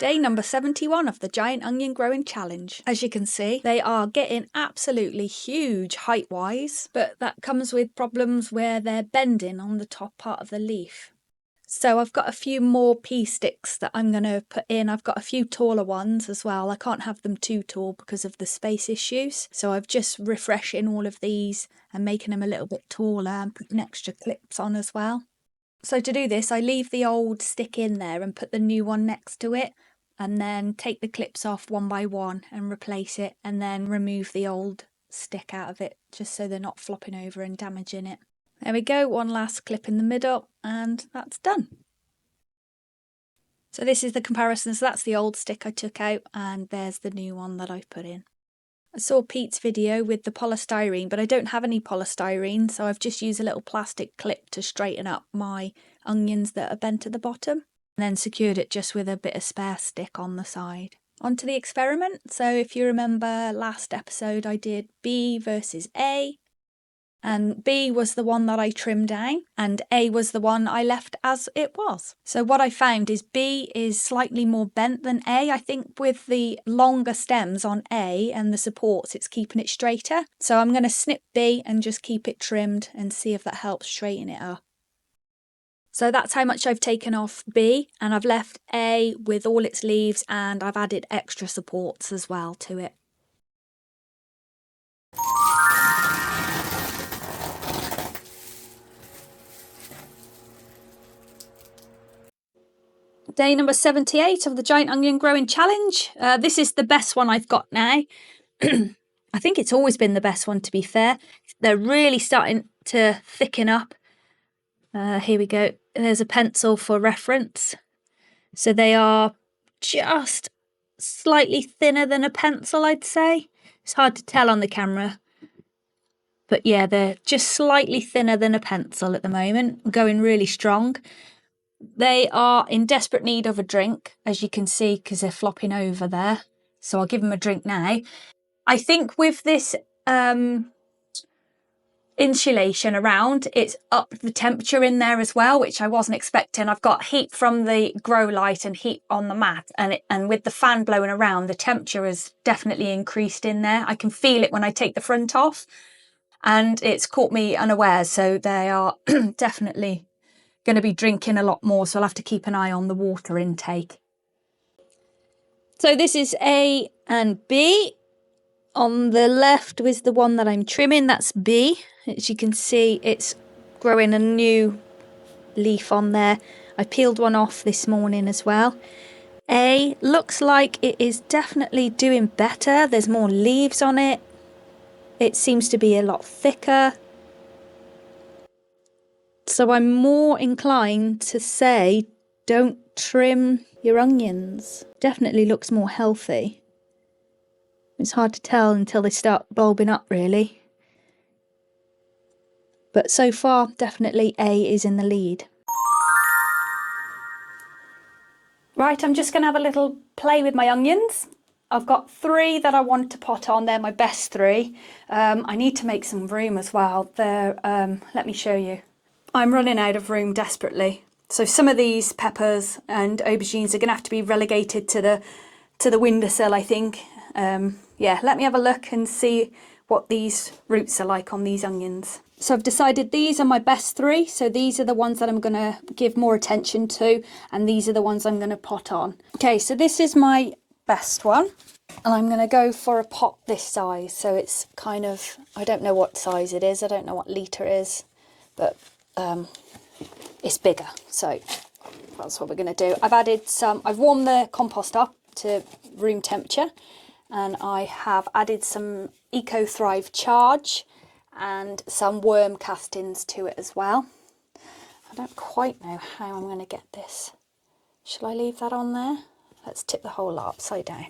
Day number 71 of the giant onion growing challenge. As you can see, they are getting absolutely huge height-wise, but that comes with problems where they're bending on the top part of the leaf. So I've got a few more pea sticks that I'm going to put in. I've got a few taller ones as well. I can't have them too tall because of the space issues. So I've just refreshing all of these and making them a little bit taller and putting extra clips on as well. So to do this, I leave the old stick in there and put the new one next to it, and then take the clips off one by one and replace it, and then remove the old stick out of it just so they're not flopping over and damaging it. There we go, one last clip in the middle and that's done. So this is the comparison. So that's the old stick I took out and there's the new one that I've put in. I saw Pete's video with the polystyrene, but I don't have any polystyrene, so I've just used a little plastic clip to straighten up my onions that are bent at the bottom, and then secured it just with a bit of spare stick on the side. On to the experiment. So if you remember last episode, I did B versus A, and B was the one that I trimmed down and A was the one I left as it was. So what I found is B is slightly more bent than A. I think with the longer stems on A and the supports, it's keeping it straighter. So I'm going to snip B and just keep it trimmed and see if that helps straighten it up. So that's how much I've taken off B, and I've left A with all its leaves, and I've added extra supports as well to it. Day number 78 of the giant onion growing challenge. This is the best one I've got now. I think it's always been the best one, to be fair. They're really starting to thicken up. Here we go. There's a pencil for reference. So they are just slightly thinner than a pencil, I'd say. It's hard to tell on the camera. But yeah, they're just slightly thinner than a pencil at the moment, going really strong. They are in desperate need of a drink, as you can see, because they're flopping over there. So I'll give them a drink now. I think with this insulation around, it's upped the temperature in there as well, which I wasn't expecting. I've got heat from the grow light and heat on the mat, and with the fan blowing around, the temperature has definitely increased in there. I can feel it when I take the front off, and it's caught me unawares, so they are definitely going to be drinking a lot more, so I'll have to keep an eye on the water intake. So this is A and B. On the left was the one that I'm trimming, that's B. As you can see, it's growing a new leaf on there. I peeled one off this morning as well. A looks like it is definitely doing better. There's more leaves on it. It seems to be a lot thicker. So I'm more inclined to say don't trim your onions. Definitely looks more healthy. It's hard to tell until they start bulbing up, really. But so far, definitely A is in the lead. Right, I'm just going to have a little play with my onions. I've got 3 that I want to pot on. They're my best 3. I need to make some room as well. Let me show you. I'm running out of room desperately. So some of these peppers and aubergines are going to have to be relegated to the windowsill, I think. Yeah, let me have a look and see what these roots are like on these onions. So I've decided these are my best 3. So these are the ones that I'm going to give more attention to, and these are the ones I'm going to pot on. Okay, so this is my best one, and I'm going to go for a pot this size. So it's kind of, I don't know what size it is. I don't know what litre it is, but it's bigger, so that's what we're going to do. I've warmed the compost up to room temperature, and I have added some Eco Thrive Charge and some worm castings to it as well. I don't quite know how I'm going to get this. Shall I leave that on there? Let's tip the whole lot upside down.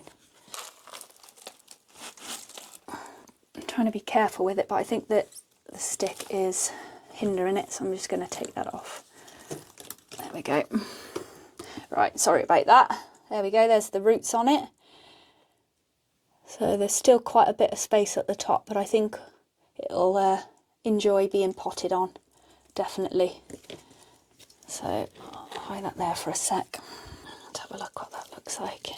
I'm trying to be careful with it, but I think that the stick is hindering it, so I'm just going to take that off. There we go. Right, sorry about that. There we go, there's the roots on it. So there's still quite a bit of space at the top, but I think it'll enjoy being potted on, definitely. So I'll hide that there for a sec. Let's have a look what that looks looks like.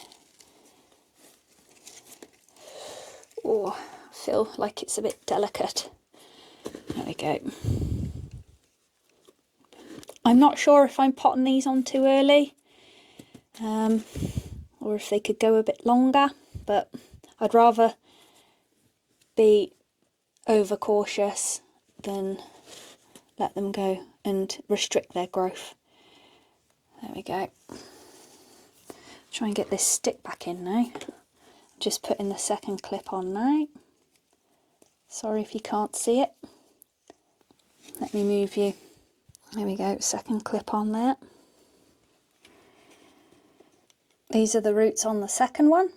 Oh, I feel like it's a bit delicate. There we go. I'm not sure if I'm potting these on too early, or if they could go a bit longer, but I'd rather be overcautious than let them go and restrict their growth. There we go. Try and get this stick back in now. Just putting the second clip on now. Sorry if you can't see it. Let me move you. There we go, second clip on there. These are the roots on the second one.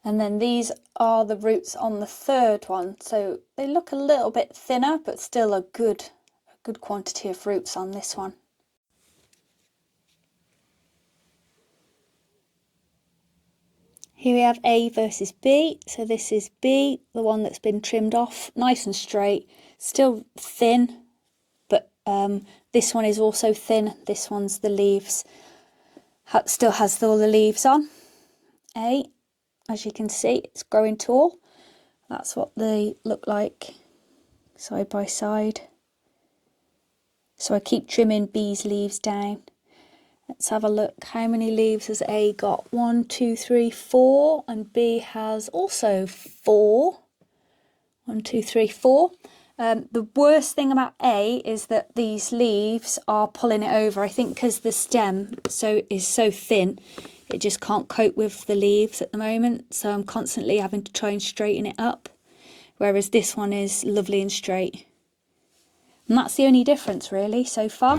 And then these are the roots on the third one. So they look a little bit thinner, but still a good quantity of roots on this one. Here we have A versus B. So this is B, the one that's been trimmed off, nice and straight, still thin, but this one is also thin. This one's the leaves, still has all the leaves on. A, as you can see, it's growing tall. That's what they look like side by side. So I keep trimming B's leaves down. Let's have a look. How many leaves has A got? 1, 2, 3, 4. And B has also 4. 1, 2, 3, 4. The worst thing about A is that these leaves are pulling it over. I think because the stem is so thin, it just can't cope with the leaves at the moment. So I'm constantly having to try and straighten it up. Whereas this one is lovely and straight. And that's the only difference really so far.